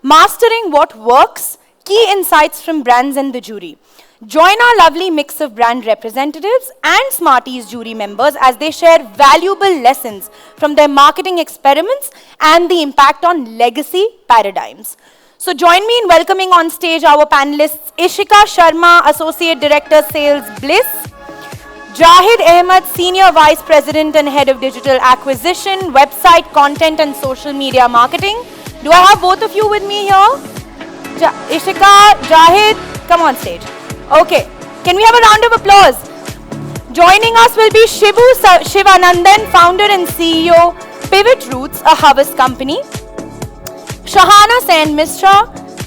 Mastering what works, key insights from brands and the jury. Join our lovely mix of brand representatives and Smarties jury members as they share valuable lessons from their marketing experiments and the impact on legacy paradigms. So join me in welcoming on stage our panelists Ishika Sharma, Associate Director Sales Bliss, Jahid Ahmed, Senior Vice President and Head of Digital Acquisition, Website Content and Social Media Marketing. Do I have both of you with me here? Ishika, Jahid, come on stage. Okay, can we have a round of applause? Joining us will be Shivanandan, founder and CEO, Pivot Roots, a harvest company. Shahana Sen Misra,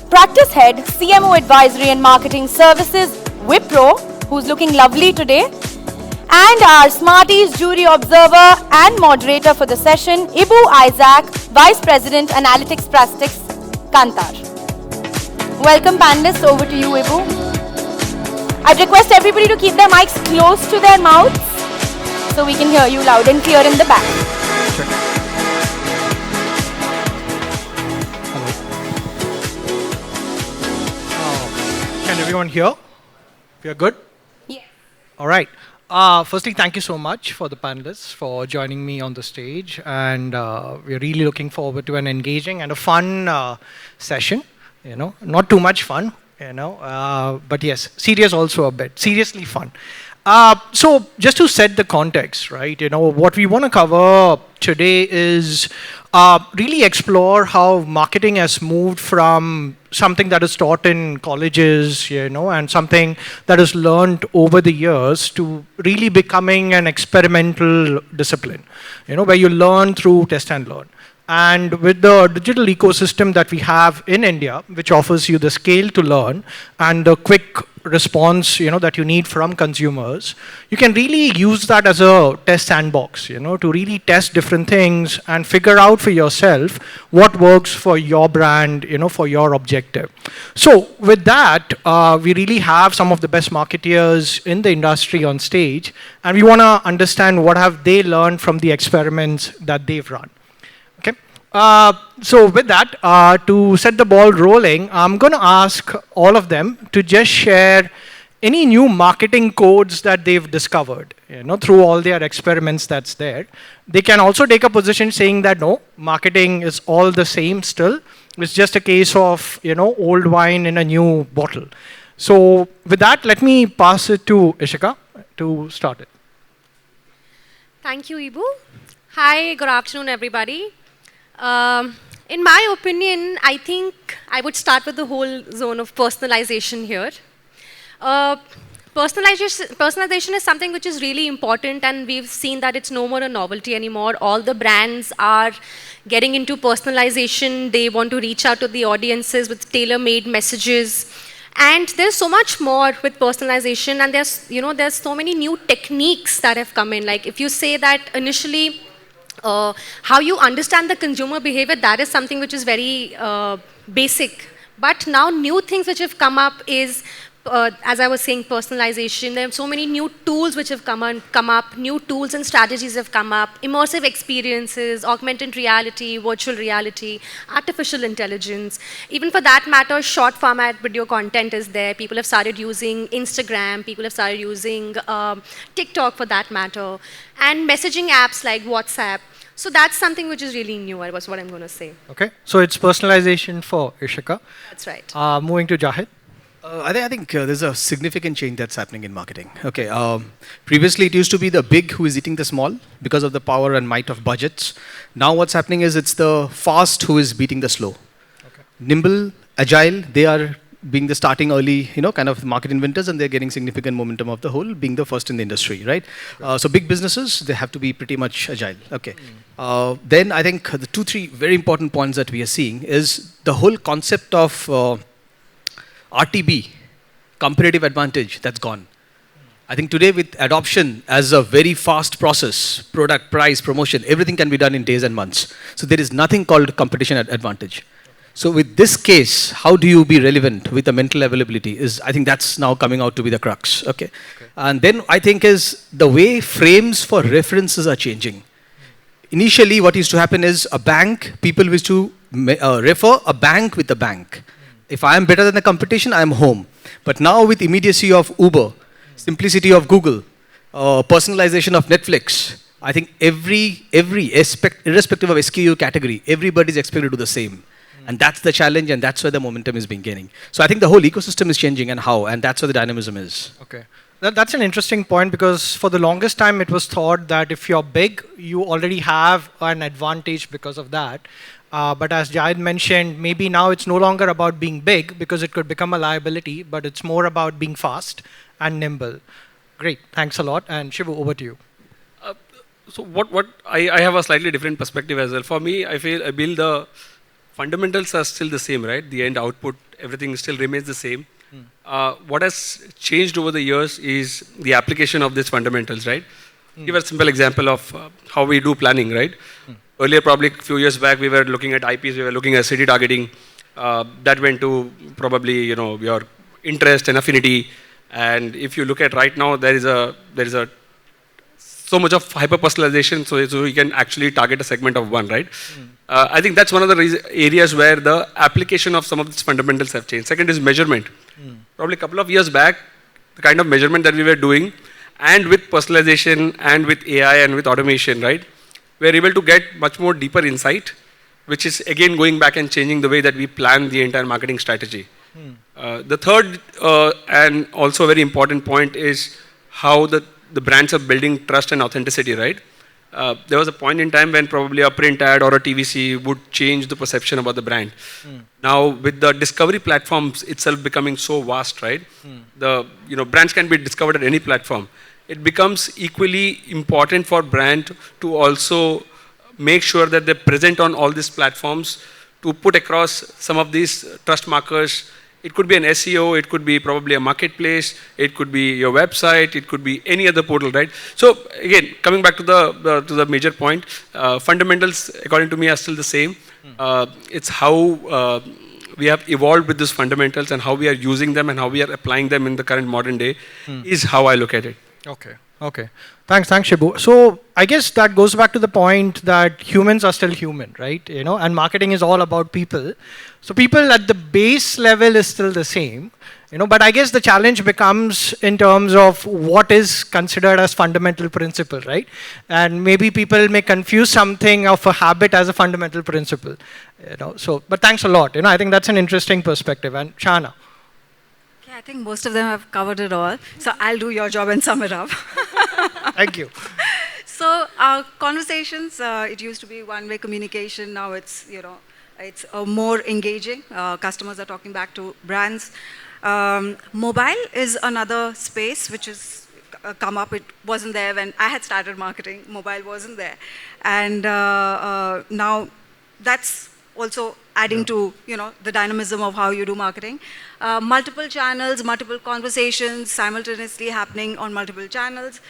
practice head, CMO Advisory and Marketing Services, Wipro, who's looking lovely today. And our Smarties jury observer and moderator for the session, Ibu Isaac, Vice President, Analytics Plastics, Kantar. Welcome panelists, over to you Ibu. I'd request everybody to keep their mics close to their mouths so we can hear you loud and clear in the back. Sure. Hello. Can everyone hear? We are good? Yeah. All right. Firstly, thank you so much for the panelists for joining me on the stage. And we're really looking forward to an engaging and a fun session. You know, not too much fun. But yes, serious also a bit, seriously fun. So just to set the context, right, what we want to cover today is really explore how marketing has moved from something that is taught in colleges, and something that is learned over the years to really becoming an experimental discipline, where you learn through test and learn. And with the digital ecosystem that we have in India, which offers you the scale to learn and the quick response, that you need from consumers, you can really use that as a test sandbox, to really test different things and figure out for yourself what works for your brand, for your objective. So with that, we really have some of the best marketeers in the industry on stage, and we want to understand what have they learned from the experiments that they've run. So with that, to set the ball rolling, I'm going to ask all of them to just share any new marketing codes that they've discovered, through all their experiments that's there. They can also take a position saying that no, marketing is all the same still. It's just a case of, old wine in a new bottle. So with that, let me pass it to Ishika to start it. Thank you, Ibu. Hi, good afternoon, everybody. In my opinion, I think I would start with the whole zone of personalization here. Personalization is something which is really important, and we've seen that it's no more a novelty anymore. All the brands are getting into personalization. They want to reach out to the audiences with tailor-made messages. And there's so much more with personalization, and there's so many new techniques that have come in. Like if you say that initially, how you understand the consumer behavior, that is something which is very basic. But now new things which have come up is, as I was saying, personalization. There are so many new tools which have come up, new tools and strategies have come up, immersive experiences, augmented reality, virtual reality, artificial intelligence. Even for that matter, short format video content is there. People have started using Instagram, people have started using TikTok for that matter, and messaging apps like WhatsApp. So that's something which is really new, was what I'm going to say. Okay, so it's personalization for Ishika. That's right. Moving to Jahid. I think there's a significant change that's happening in marketing. Okay, previously it used to be the big who is eating the small because of the power and might of budgets. Now what's happening is it's the fast who is beating the slow. Okay. Nimble, agile, they are being the starting early, kind of market inventors, and they're getting significant momentum of the whole, being the first in the industry, right? So big businesses, they have to be pretty much agile. Okay. Then I think the 2-3 very important points that we are seeing is the whole concept of RTB, comparative advantage, that's gone. I think today with adoption as a very fast process, product, price, promotion, everything can be done in days and months. So there is nothing called competition advantage. So with this case, how do you be relevant with the mental availability is, I think that's now coming out to be the crux, okay? And then I think is the way frames for references are changing. initially what used to happen is a bank, people used to refer a bank with a bank. If I am better than the competition, I am home. But now with immediacy of Uber, simplicity of Google, personalization of Netflix, I think irrespective of SKU category, everybody is expected to do the same. And that's the challenge, and that's where the momentum is being gaining. So I think the whole ecosystem is changing, and how, and that's where the dynamism is. Okay. That's an interesting point, because for the longest time it was thought that if you're big, you already have an advantage because of that. But as Jayad mentioned, maybe now it's no longer about being big because it could become a liability, but it's more about being fast and nimble. Great, thanks a lot. And Shivu, over to you. So what I have a slightly different perspective as well. For me, I feel the fundamentals are still the same, right? The end output, everything still remains the same. What has changed over the years is the application of these fundamentals, right? Give a simple example of how we do planning, right? Earlier, probably a few years back, we were looking at IPs, we were looking at city targeting. That went to probably, your interest and affinity. And if you look at right now, there is a so much of hyper personalization, so you can actually target a segment of one, right? I think that's one of the areas where the application of some of these fundamentals have changed. Second is measurement. Probably a couple of years back, the kind of measurement that we were doing, and with personalization and with AI and with automation, right, we're able to get much more deeper insight, which is again going back and changing the way that we plan the entire marketing strategy. The third and also a very important point is how the brands are building trust and authenticity, right? There was a point in time when probably a print ad or a TVC would change the perception about the brand. Now, with the discovery platforms itself becoming so vast, right? Brands can be discovered at any platform. It becomes equally important for brand to also make sure that they're present on all these platforms to put across some of these trust markers. It could be an SEO, it could be probably a marketplace, it could be your website, it could be any other portal, right? So again, coming back to the major point, fundamentals, according to me, are still the same. It's how we have evolved with these fundamentals and how we are using them and how we are applying them in the current modern day is how I look at it. Okay. Thanks, Shibu. So I guess that goes back to the point that humans are still human, right? And marketing is all about people. So people at the base level is still the same, but I guess the challenge becomes in terms of what is considered as fundamental principle, right? And maybe people may confuse something of a habit as a fundamental principle, So, but thanks a lot. I think that's an interesting perspective. And Shana. I think most of them have covered it all. So I'll do your job and sum it up. Thank you. So our conversations, it used to be one-way communication. Now it's, it's more engaging. Customers are talking back to brands. Mobile is another space which has come up. It wasn't there when I had started marketing. Mobile wasn't there. And now that's also adding to the dynamism of how you do marketing. Multiple channels, multiple conversations simultaneously happening on multiple channels.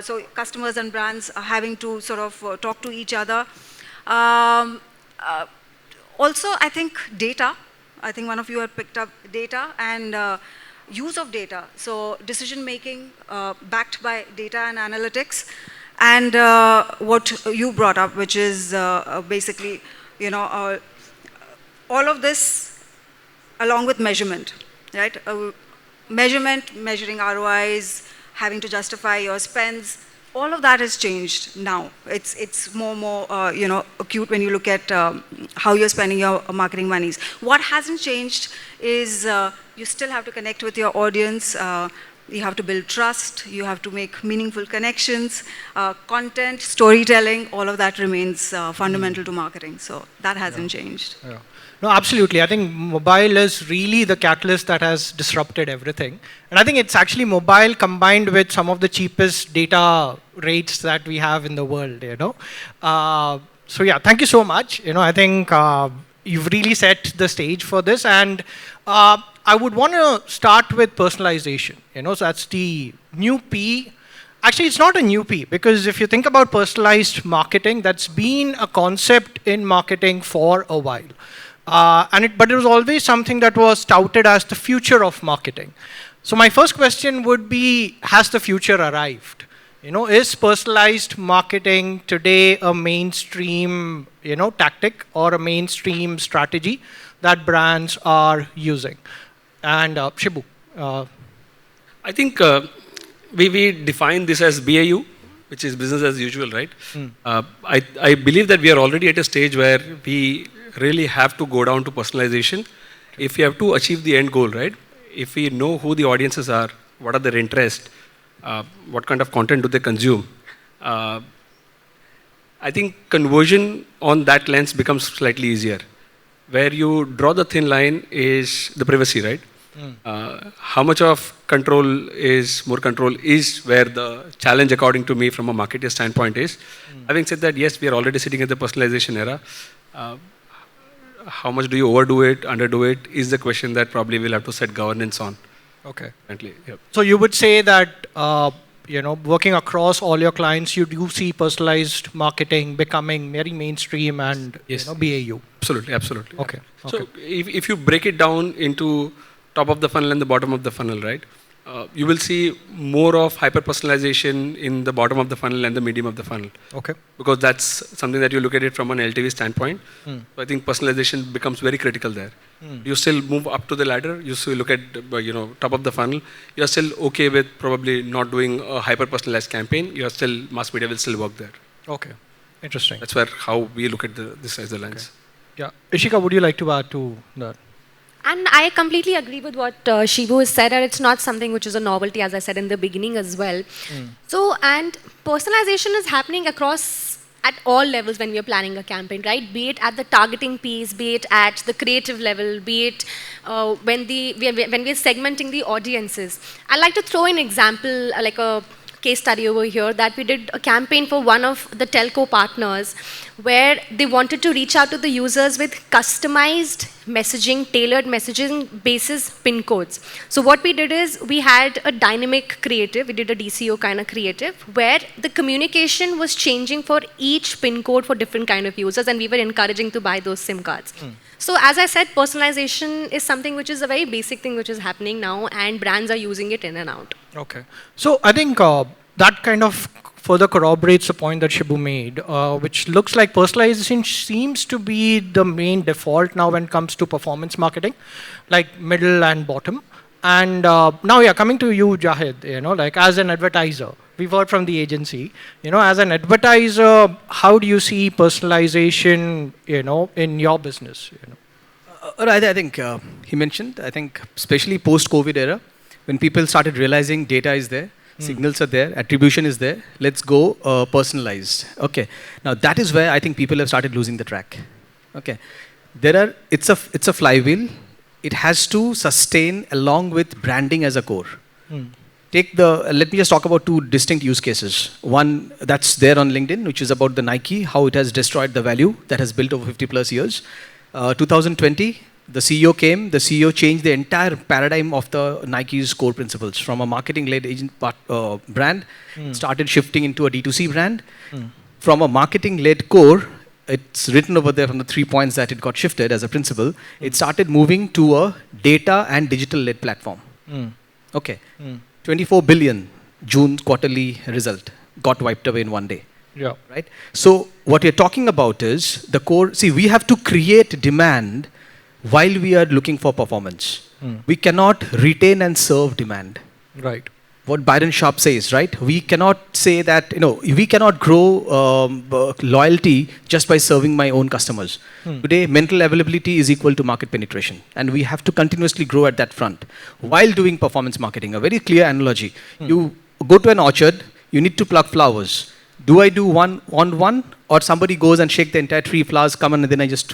So customers and brands are having to sort of talk to each other. Also, I think data. I think one of you had picked up data and use of data. So decision making backed by data and analytics. And what you brought up, which is basically, all of this along with measurement, right? Measuring ROIs, having to justify your spends, all of that has changed now. It's more acute when you look at how you're spending your marketing monies. What hasn't changed is you still have to connect with your audience. You have to build trust. You have to make meaningful connections. Content, storytelling, all of that remains fundamental to marketing. So that hasn't changed. Yeah. No, absolutely. I think mobile is really the catalyst that has disrupted everything. And I think it's actually mobile combined with some of the cheapest data rates that we have in the world, So yeah, thank you so much. I think you've really set the stage for this. And I would want to start with personalization. So that's the new P. Actually, it's not a new P, because if you think about personalized marketing, that's been a concept in marketing for a while. But it was always something that was touted as the future of marketing. So my first question would be, has the future arrived? Is personalized marketing today a mainstream, tactic or a mainstream strategy that brands are using? And Shibu, I think we define this as BAU, which is business as usual, right? I believe that we are already at a stage where we really have to go down to personalization if we have to achieve the end goal, right? If we know who the audiences are, what are their interests, what kind of content do they consume. I think conversion on that lens becomes slightly easier. Where you draw the thin line is the privacy, right? How much of control is more control is where the challenge, according to me, from a marketer standpoint is. Having said that, yes, we are already sitting at the personalization era. How much do you overdo it, underdo it, is the question that probably we'll have to set governance on. okay. Currently, yep. So you would say that, working across all your clients, you do see personalized marketing becoming very mainstream and, Yes. BAU. Absolutely, absolutely. Okay. So if you break it down into top of the funnel and the bottom of the funnel, right? You will see more of hyper personalization in the bottom of the funnel and the medium of the funnel, Okay. because that's something that you look at it from an LTV standpoint. So I think personalization becomes very critical there. You still move up to the ladder. You still look at top of the funnel. You are still okay with probably not doing a hyper personalized campaign. You are still mass media will still work there. Okay. Interesting. That's where how we look at this as the lens. Yeah. Ishika, would you like to add to that? And I completely agree with what Shivu has said, and it's not something which is a novelty, as I said in the beginning as well. So, and personalization is happening across at all levels when we are planning a campaign, right? Be it at the targeting piece, be it at the creative level, be it when we are segmenting the audiences. I like to throw an example, like a case study over here, that we did a campaign for one of the telco partners where they wanted to reach out to the users with customized messaging, tailored messaging basis pin codes. So what we did is we had a dynamic creative, we did a DCO kind of creative where the communication was changing for each pin code for different kind of users, and we were encouraging to buy those SIM cards. So as I said, personalization is something which is a very basic thing which is happening now, and brands are using it in and out. Okay. So I think that kind of further corroborates the point that Shibu made, which looks like personalization seems to be the main default now when it comes to performance marketing, like middle and bottom. And now, yeah, coming to you, Jahid, like as an advertiser, we've heard from the agency, as an advertiser, how do you see personalization, in your business? I think he mentioned, I think, especially post-COVID era, when people started realizing data is there, signals are there, attribution is there, let's go personalized. Okay. Now, that is where I think people have started losing the track. Okay. It's a flywheel. It has to sustain along with branding as a core. Let me just talk about two distinct use cases. One that's there on LinkedIn, which is about the Nike, how it has destroyed the value that has built over 50 plus years. 2020, the CEO came, the CEO changed the entire paradigm of the Nike's core principles from a marketing-led brand, started shifting into a D2C brand. From a marketing-led core, it's written over there from the 3 points that it got shifted as a principle. It started moving to a data and digital-led platform. Okay. 24 billion June quarterly result got wiped away in one day. Yeah. Right? So what we're talking about is the core. See, we have to create demand while we are looking for performance. We cannot retain and serve demand. Right. What Byron Sharp says, right? We cannot say that, we cannot grow loyalty just by serving my own customers. Today, mental availability is equal to market penetration. And we have to continuously grow at that front while doing performance marketing. A very clear analogy. You go to an orchard, you need to pluck flowers. Do I do one on one, or somebody goes and shake the entire tree, flowers come in, and then I just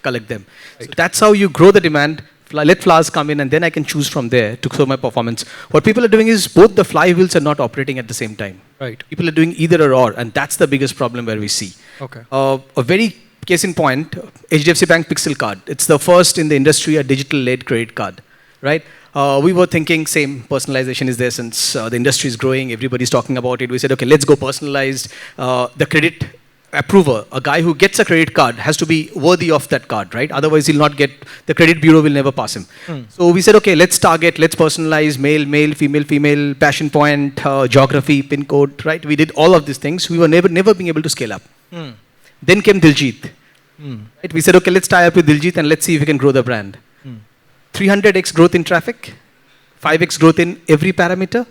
collect them? Right. So that's how you grow the demand. Let flowers come in, and then I can choose from there to show my performance. What people are doing is both the flywheels are not operating at the same time. Right. People are doing either or, and that's the biggest problem where we see. Okay. A very case in point, HDFC Bank Pixel Card. It's the first in the industry a digital-led credit card, right? We were thinking same personalization is there since the industry is growing. Everybody's talking about it. We said, okay, let's go personalized. The credit approver, a guy who gets a credit card, has to be worthy of that card, right? Otherwise, he'll not get, the credit bureau will never pass him. So we said, okay, let's target, let's personalize male, male, female, female, passion point, geography, pin code, right? We did all of these things. We were never being able to scale up. Then came Diljit. Right? We said, okay, let's tie up with Diljit and let's see if we can grow the brand. 300x growth in traffic, 5x growth in every parameter,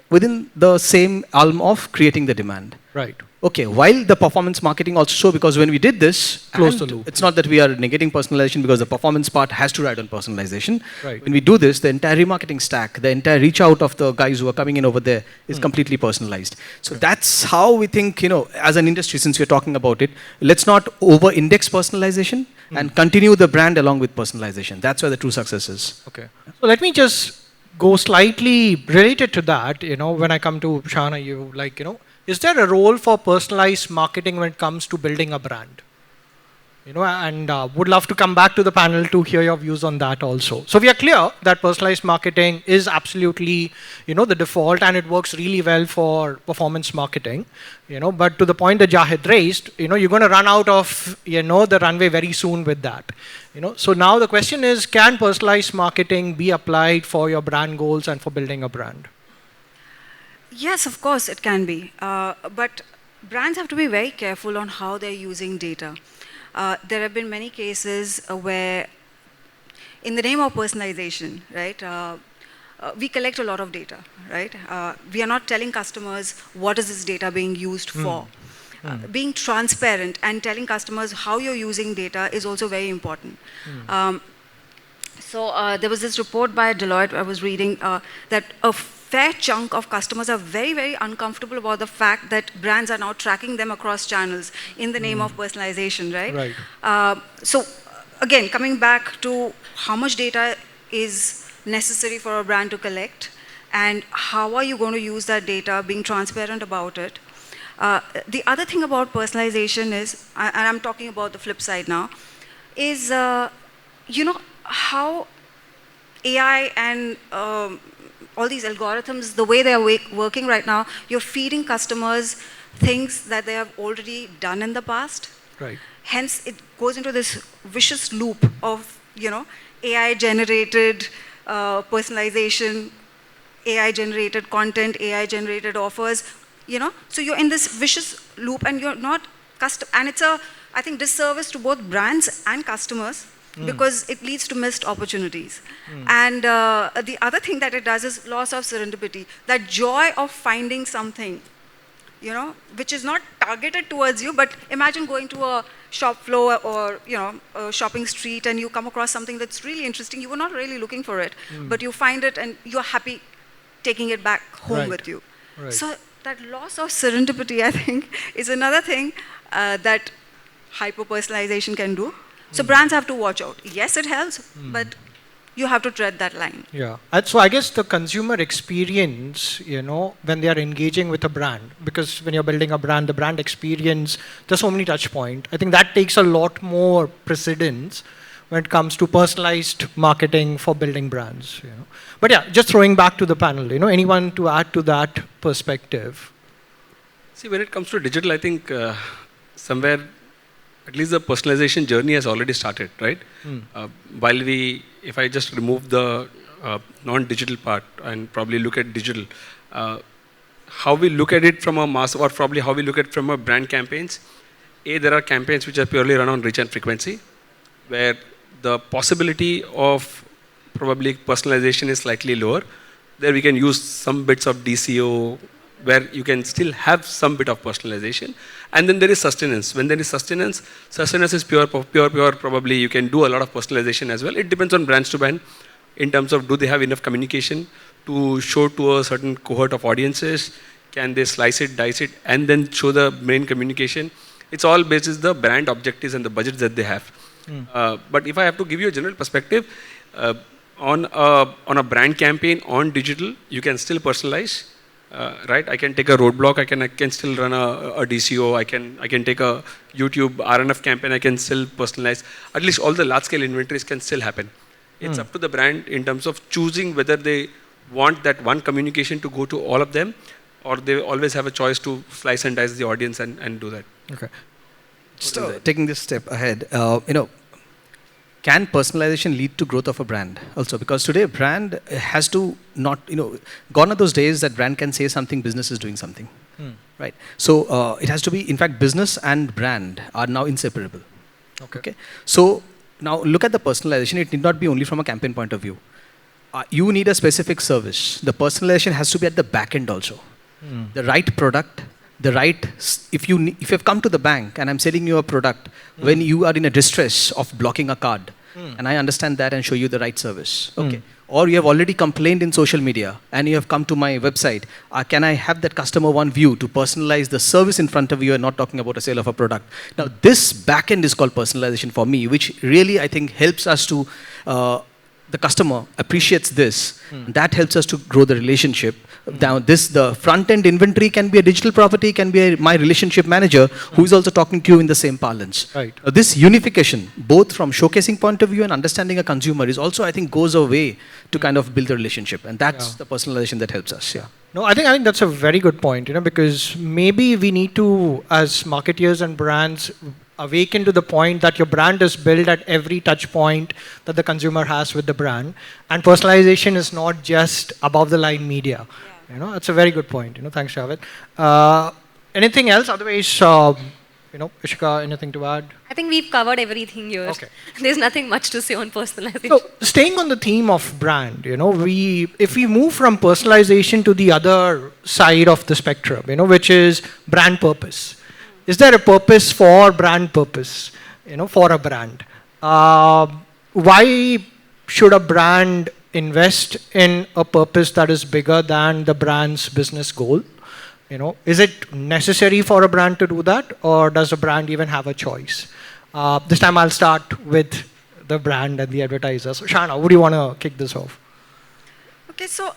within the same realm of creating the demand. Right. Okay, while the performance marketing also show, because when we did this, Close and the loop. it's not that we are negating personalization because the performance part has to ride on personalization. Right. When we do this, the entire remarketing stack, the entire reach out of the guys who are coming in over there is completely personalized. So that's how we think, as an industry, since we're talking about it, let's not over-index personalization and continue the brand along with personalization. That's where the true success is. Okay. So let me just go slightly related to that. When I come to Shana, is there a role for personalized marketing when it comes to building a brand? And would love to come back to the panel to hear your views on that also. So we are clear that personalized marketing is absolutely, the default, and it works really well for performance marketing. But to the point that Jahid raised, you're going to run out of, the runway very soon with that. So now the question is, can personalized marketing be applied for your brand goals and for building a brand? Yes, of course it can be. But brands have to be very careful on how they're using data. There have been many cases where, in the name of personalization, right, we collect a lot of data, right? We are not telling customers what is this data being used for. Being transparent and telling customers how you're using data is also very important. So there was this report by Deloitte I was reading that a fair chunk of customers are very, very uncomfortable about the fact that brands are now tracking them across channels in the name of personalization, right? Right. So again, coming back to how much data is necessary for a brand to collect and how are you going to use that data, being transparent about it. The other thing about personalization is, and I'm talking about the flip side now, is how AI and all these algorithms, the way they are working right now, you're feeding customers things that they have already done in the past. Right. Hence, it goes into this vicious loop of, AI-generated personalization, AI-generated content, AI-generated offers, So you're in this vicious loop and you're not and it's I think, disservice to both brands and customers because it leads to missed opportunities. And the other thing that it does is loss of serendipity, that joy of finding something, which is not targeted towards you, but imagine going to a shop floor or, a shopping street and you come across something that's really interesting. You were not really looking for it, but you find it and you're happy taking it back home with you. Right. So that loss of serendipity, I think, is another thing that hyper-personalization can do. So brands have to watch out. Yes, it helps, but you have to tread that line. Yeah. And so I guess the consumer experience, when they are engaging with a brand, because when you're building a brand, the brand experience, there's so many touch points. I think that takes a lot more precedence when it comes to personalized marketing for building brands. But yeah, just throwing back to the panel, anyone to add to that perspective? See, when it comes to digital, I think somewhere at least the personalization journey has already started, right? While if I just remove the non-digital part and probably look at digital, how we look at it from a mass, or probably how we look at it from a brand campaigns, there are campaigns which are purely run on reach and frequency, where the possibility of probably personalization is slightly lower. There we can use some bits of DCO, where you can still have some bit of personalization. And then there is sustenance. When there is sustenance is pure, probably you can do a lot of personalization as well. It depends on brands to brand in terms of do they have enough communication to show to a certain cohort of audiences, can they slice it, dice it, and then show the main communication. It's all based on the brand objectives and the budgets that they have. But if I have to give you a general perspective, on a brand campaign on digital, you can still personalize. Right, I can take a roadblock. I can still run a DCO. I can take a YouTube RNF campaign. I can still personalize. At least all the large-scale inventories can still happen. It's up to the brand in terms of choosing whether they want that one communication to go to all of them, or they always have a choice to slice and dice the audience and do that. Okay. Just taking this step ahead, can personalization lead to growth of a brand also? Because today brand has to not, gone are those days that brand can say something, business is doing something, right? So it has to be, in fact, business and brand are now inseparable. Okay. So now look at the personalization. It need not be only from a campaign point of view. You need a specific service. The personalization has to be at the back end also. The right product, the right, if you have come to the bank and I'm selling you a product when you are in a distress of blocking a card, and I understand that and show you the right service. Okay. Or you have already complained in social media and you have come to my website. Can I have that customer one view to personalize the service in front of you and not talking about a sale of a product? Now this back end is called personalization for me, which really I think helps us to the customer appreciates this. That helps us to grow the relationship. Now, the front-end inventory can be a digital property, can be my relationship manager who is also talking to you in the same parlance. Right. This unification, both from showcasing point of view and understanding a consumer, is also, I think, goes a way to kind of build the relationship, and that's the personalization that helps us. Yeah. No, I think that's a very good point. Because maybe we need to, as marketeers and brands, awaken to the point that your brand is built at every touch point that the consumer has with the brand, and personalization is not just above the line media. That's a very good point. Thanks, Javed. Anything else? Otherwise, Ishika, anything to add? I think we've covered everything here. Okay. There's nothing much to say on personalization. So, staying on the theme of brand, if we move from personalization to the other side of the spectrum, which is brand purpose. Is there a purpose for brand purpose, for a brand? Why should a brand invest in a purpose that is bigger than the brand's business goal? Is it necessary for a brand to do that, or does a brand even have a choice? This time I'll start with the brand and the advertiser. So Shana, would you want to kick this off? Okay, so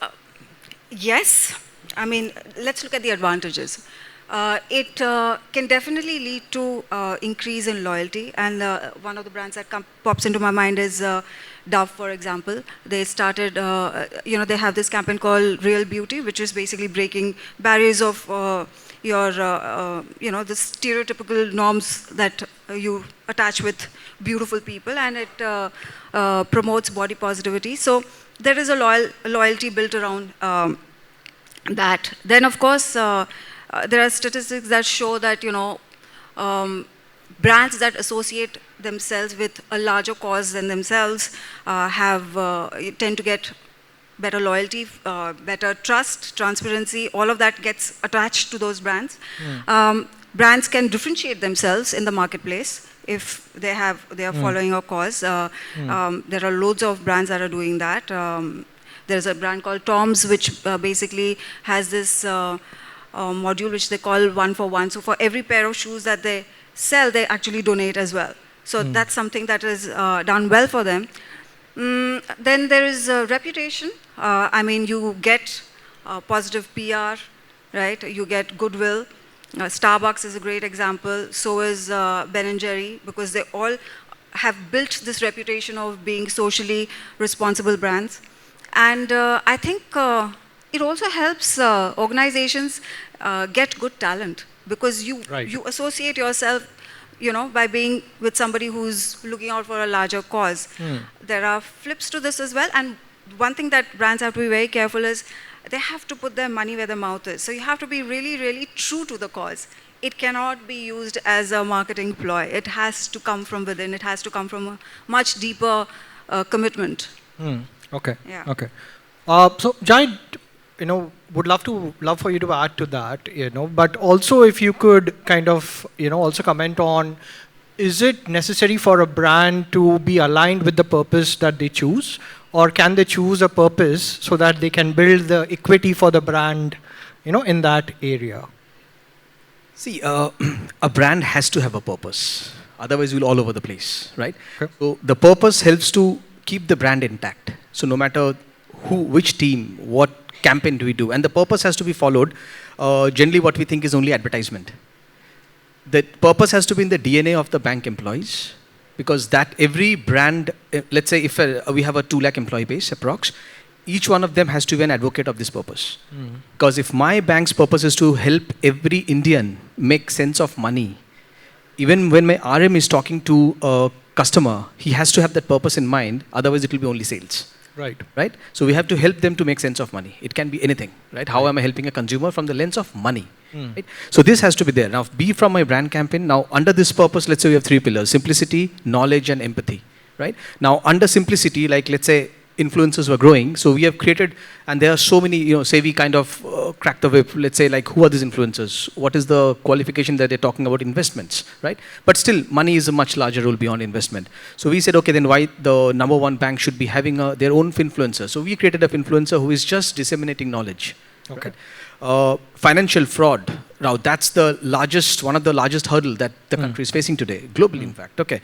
yes. I mean, let's look at the advantages. It can definitely lead to increase in loyalty, and one of the brands that pops into my mind is Dove, for example. They started, they have this campaign called Real Beauty, which is basically breaking barriers of your, the stereotypical norms that you attach with beautiful people, and it promotes body positivity. So there is a loyalty built around that. Then, of course, there are statistics that show that, brands that associate themselves with a larger cause than themselves tend to get better loyalty, better trust, transparency. All of that gets attached to those brands. Brands can differentiate themselves in the marketplace if they are following a cause. There are loads of brands that are doing that. There's a brand called Tom's, which basically has this module which they call 1 for 1. So for every pair of shoes that they sell, they actually donate as well. So that's something that is done well for them. Then there is reputation. I mean, you get positive PR, right? You get goodwill. Starbucks is a great example. So is Ben & Jerry, because they all have built this reputation of being socially responsible brands. And I think it also helps organizations get good talent, because you associate yourself, by being with somebody who's looking out for a larger cause. There are flips to this as well, and one thing that brands have to be very careful is they have to put their money where their mouth is. So you have to be really, really true to the cause. It cannot be used as a marketing ploy. It has to come from within. It has to come from a much deeper commitment. Okay. Yeah. Okay. So Jai, would love for you to add to that, but also if you could kind of, also comment on, is it necessary for a brand to be aligned with the purpose that they choose, or can they choose a purpose so that they can build the equity for the brand, in that area? See, a brand has to have a purpose. Otherwise, we'll all over the place, right? Okay. So the purpose helps to keep the brand intact. So no matter which team, what campaign do we do, and the purpose has to be followed. Generally, what we think is only advertisement. The purpose has to be in the DNA of the bank employees, because that every brand, let's say if we have a 2 lakh employee base, approx, each one of them has to be an advocate of this purpose. Because if my bank's purpose is to help every Indian make sense of money even when my RM is talking to a customer, he has to have that purpose in mind, otherwise it will be only sales. Right. Right? So we have to help them to make sense of money. It can be anything, right? How am I helping a consumer from the lens of money? Right? So this has to be there. Now, be from my brand campaign. Now, under this purpose, let's say we have 3 pillars: simplicity, knowledge, and empathy. Right? Now, under simplicity, like let's say influencers were growing, so we have created, and there are so many, say we kind of crack the whip, let's say like, who are these influencers? What is the qualification that they're talking about? Investments, right? But still, money is a much larger role beyond investment. So we said, okay, then why the number one bank should be having their own influencer? So we created an influencer who is just disseminating knowledge. Okay. Financial fraud. Now that's the largest, one of the largest hurdle that the country is facing today, globally in fact. Okay.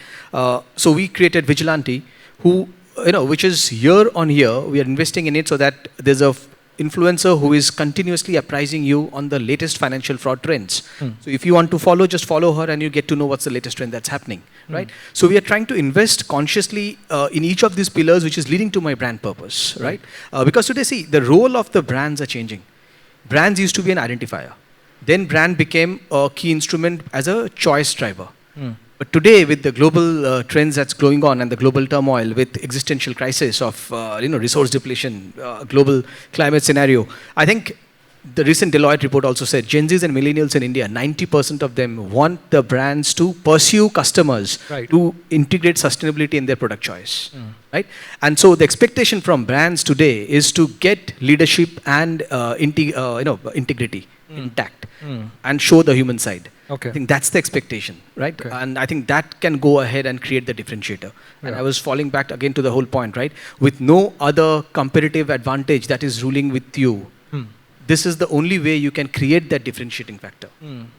So we created Vigilante, who, which is year on year, we are investing in it so that there's a influencer who is continuously apprising you on the latest financial fraud trends. So if you want to follow, just follow her and you get to know what's the latest trend that's happening, right? So we are trying to invest consciously in each of these pillars, which is leading to my brand purpose, right? Because today, see, the role of the brands are changing. Brands used to be an identifier. Then brand became a key instrument as a choice driver. But today, with the global trends that's going on and the global turmoil, with existential crisis of resource depletion, global climate scenario, I think the recent Deloitte report also said Gen Zs and millennials in India, 90% of them want the brands to pursue customers to integrate sustainability in their product choice, right? And so the expectation from brands today is to get leadership and integrity intact and show the human side. Okay. I think that's the expectation, right? Okay. And I think that can go ahead and create the differentiator. And I was falling back again to the whole point, right? With no other competitive advantage that is ruling with you, this is the only way you can create that differentiating factor.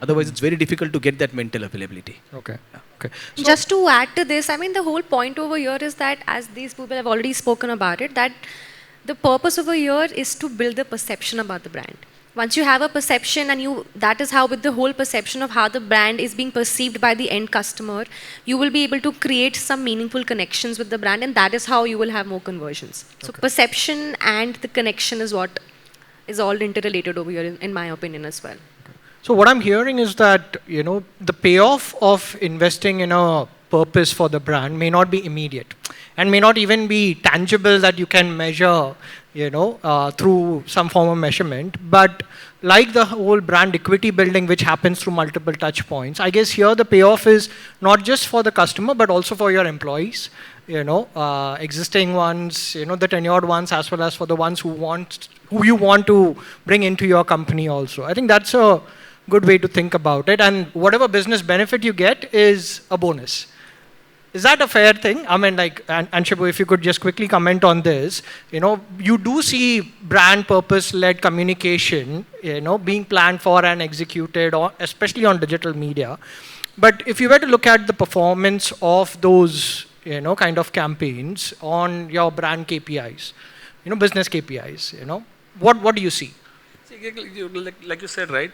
Otherwise, it's very difficult to get that mental availability. Okay. Okay. So Just to add to this, I mean, the whole point over here is that, as these people have already spoken about it, that the purpose over here is to build the perception about the brand. Once you have a perception, and that is how, with the whole perception of how the brand is being perceived by the end customer, you will be able to create some meaningful connections with the brand, and that is how you will have more conversions. So perception and the connection is what is all interrelated over here, in my opinion as well. So what I'm hearing is that, the payoff of investing in a purpose for the brand may not be immediate and may not even be tangible that you can measure, through some form of measurement. But like the whole brand equity building, which happens through multiple touch points, I guess here the payoff is not just for the customer, but also for your employees, existing ones, the tenured ones, as well as for the ones who you want to bring into your company also. I think that's a good way to think about it. And whatever business benefit you get is a bonus. Is that a fair thing? I mean, and Shibu, if you could just quickly comment on this. You do see brand purpose-led communication, being planned for and executed, especially on digital media. But if you were to look at the performance of those, kind of campaigns on your brand KPIs, business KPIs, what do you see? See, like you said, right?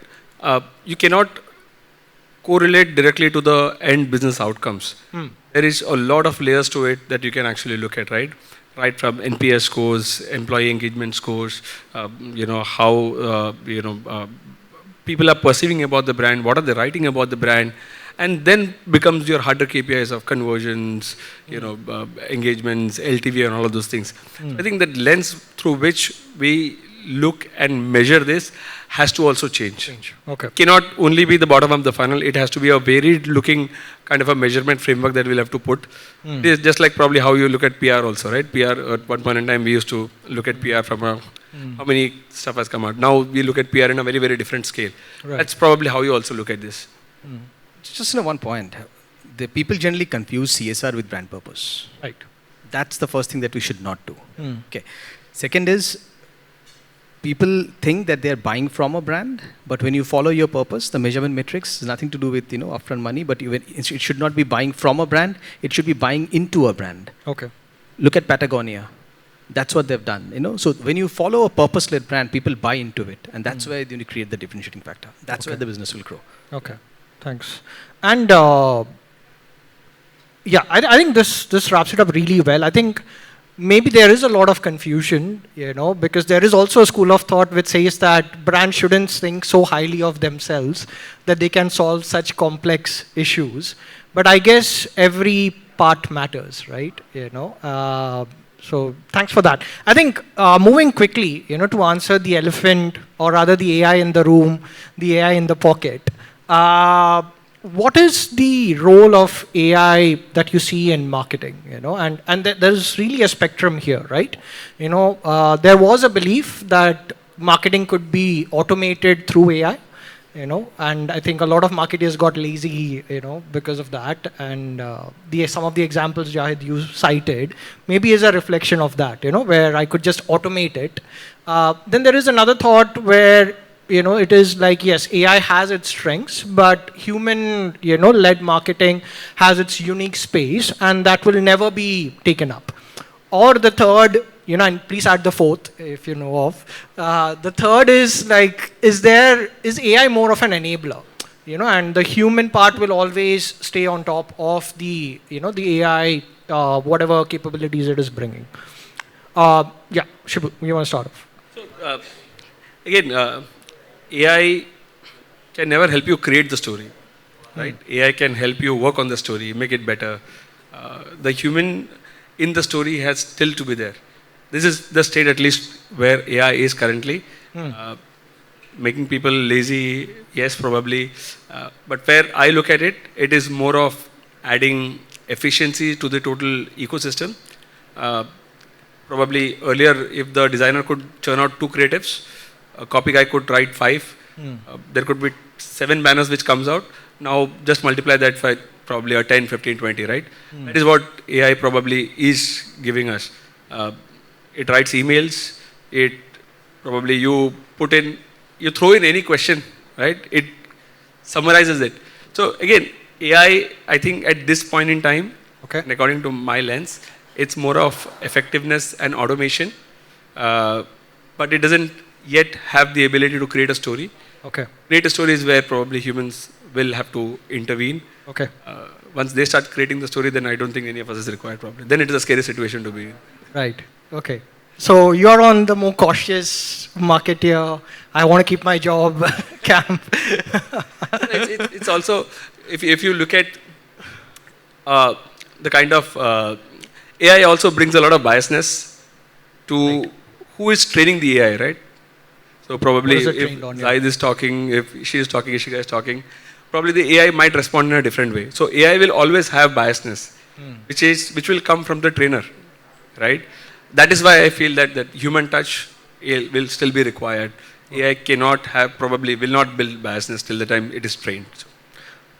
You cannot correlate directly to the end business outcomes. There is a lot of layers to it that you can actually look at, right? Right from NPS scores, employee engagement scores, how people are perceiving about the brand, what are they writing about the brand, and then becomes your harder KPIs of conversions, engagements, LTV, and all of those things. So I think that lens through which we look and measure this has to also change. Okay. It cannot only be the bottom of the funnel. It has to be a varied looking kind of a measurement framework that we'll have to put. It is just like probably how you look at PR also, right? PR, at one point in time, we used to look at PR from how many stuff has come out. Now we look at PR in a very, very different scale. Right. That's probably how you also look at this. Just one point. The people generally confuse CSR with brand purpose. Right. That's the first thing that we should not do. Okay. Second is, people think that they're buying from a brand, but when you follow your purpose, the measurement metrics has nothing to do with upfront money, but even it should not be buying from a brand, it should be buying into a brand. Okay. Look at Patagonia. That's what they've done. So when you follow a purpose-led brand, people buy into it, and that's where you create the differentiating factor. That's where the business will grow. Okay. Thanks. And I think this wraps it up really well. I think maybe there is a lot of confusion, because there is also a school of thought which says that brands shouldn't think so highly of themselves that they can solve such complex issues. But I guess every part matters, right? So thanks for that. I think moving quickly, to answer the elephant, or rather the AI in the room, the AI in the pocket. What is the role of AI that you see in marketing? And there's really a spectrum here, right? There was a belief that marketing could be automated through AI. And I think a lot of marketers got lazy, because of that. And some of the examples Jahid you cited maybe is a reflection of that, where I could just automate it. Then there is another thought where, it is like, yes, AI has its strengths, but human, led marketing has its unique space, and that will never be taken up. Or the third, and please add the fourth if you know of. The third is like, is AI more of an enabler? And the human part will always stay on top of the, the AI, whatever capabilities it is bringing. Yeah, Shibu, you want to start off? So, again, AI can never help you create the story, right? AI can help you work on the story, make it better. The human in the story has still to be there. This is the state, at least, where AI is currently. Making people lazy, yes, probably. But where I look at it, it is more of adding efficiency to the total ecosystem. Probably earlier, if the designer could churn out 2 creatives, a copy guy could write 5. There could be 7 banners which comes out. Now just multiply that by probably a 10, 15, 20, right? That is what AI probably is giving us. It writes emails. It probably you throw in any question, right? It summarizes it. So again, AI, I think at this point in time, and according to my lens, it's more of effectiveness and automation, but it doesn't yet have the ability to create a story. Create a story is where probably humans will have to intervene. Once they start creating the story, then I don't think any of us is required probably. Then it is a scary situation to be in. Right. Okay. So you're on the more cautious marketeer, I want to keep my job camp. It's also, if you look at the kind of AI also brings a lot of biasness to who is training the AI, right? So probably if Zahid is talking, if she is talking, if Ishika is talking, probably the AI might respond in a different way. So AI will always have biasness, which will come from the trainer, right? That is why I feel that human touch will still be required. AI cannot have, probably will not build biasness till the time it is trained. So.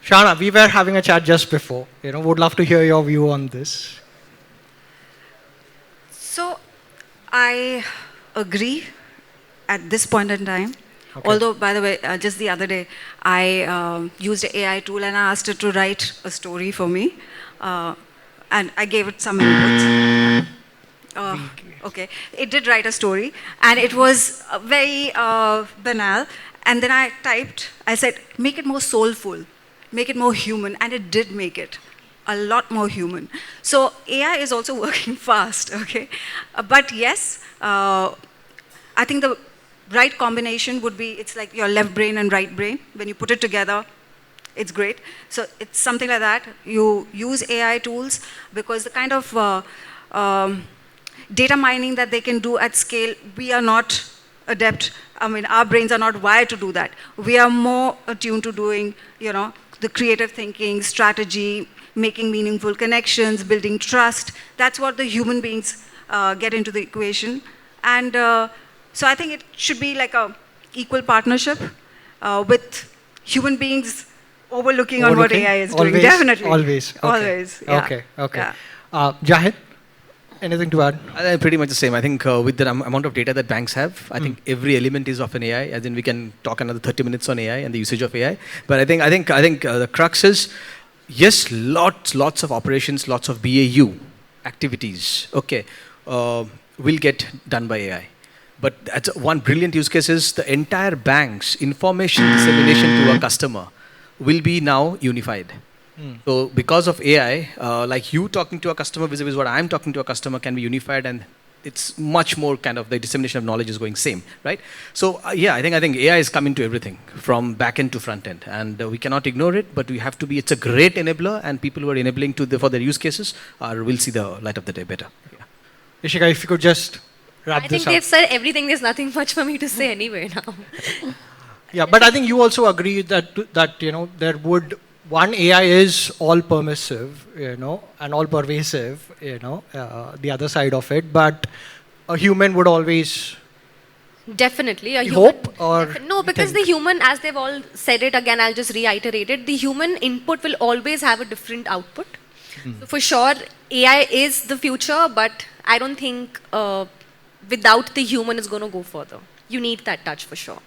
Shana, we were having a chat just before. Would love to hear your view on this. So, I agree at this point in time. Although, by the way, just the other day, I used an AI tool and I asked it to write a story for me. And I gave it some inputs. Okay, it did write a story, and it was very banal. And then I said, make it more soulful, make it more human, and it did make it a lot more human. So AI is also working fast, okay? But yes, I think the right combination would be, it's like your left brain and right brain. When you put it together, it's great. So it's something like that. You use AI tools because the kind of data mining that they can do at scale, we are not adept. I mean, our brains are not wired to do that. We are more attuned to doing, the creative thinking, strategy, making meaningful connections, building trust. That's what the human beings get into the equation. And so I think it should be like a equal partnership with human beings overlooking on what AI is doing. Definitely. Always. Okay. Always. Yeah. Okay. Yeah. Jahid, anything to add? Pretty much the same. I think with the amount of data that banks have, I think every element is of an AI. As in, we can talk another 30 minutes on AI and the usage of AI. But I think the crux is, yes, lots of operations, lots of BAU activities. Will get done by AI. But that's one brilliant use case is the entire bank's information dissemination to a customer will be now unified. So because of AI, like you talking to a customer vis-a-vis what I'm talking to a customer can be unified, and it's much more kind of the dissemination of knowledge is going same, right? So yeah, I think AI is coming to everything from back end to front end, and we cannot ignore it. But we have to be. It's a great enabler, and people who are enabling for their use cases will see the light of the day better. Yeah. Ishika, if you could just wrap I this think up. they've said everything. There's nothing much for me to say anyway now. Yeah, but I think you also agree that there would AI is all permissive, and all pervasive, the other side of it, but a human would always Definitely. A You human, hope or no, because think? the human, as they've all said it again, I'll just reiterate it. The human input will always have a different output. So for sure, AI is the future, but I don't think without the human it's going to go further. You need that touch for sure.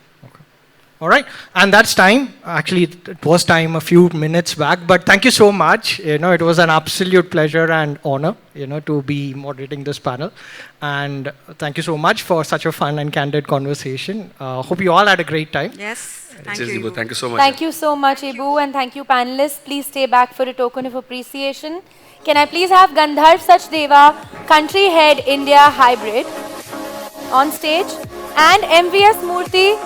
All right, and that's time. Actually, it was time a few minutes back, but thank you so much. It was an absolute pleasure and honor, to be moderating this panel. And thank you so much for such a fun and candid conversation. Hope you all had a great time. Yes. Thank Cheers, you. Ibu. Thank you so much. Thank you so much, Ibu, and thank you, panelists. Please stay back for a token of appreciation. Can I please have Gandharv Sachdeva, Country Head India Hybrid, on stage, and MVS Murthy,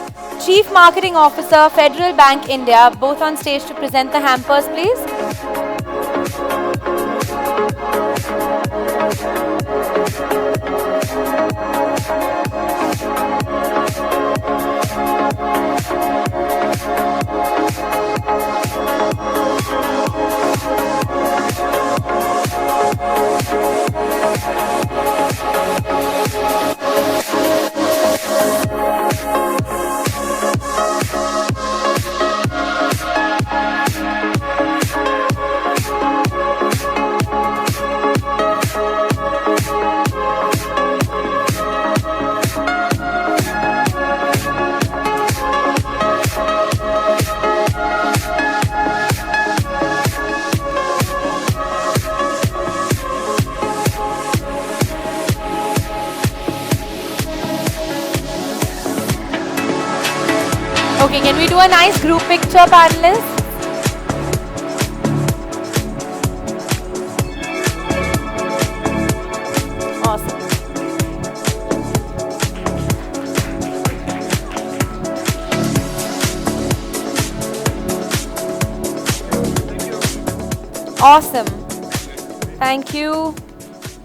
Chief Marketing Officer, Federal Bank India, both on stage to present the hampers, please. Okay, can we do a nice group picture, panelists? Awesome. Awesome. Thank you.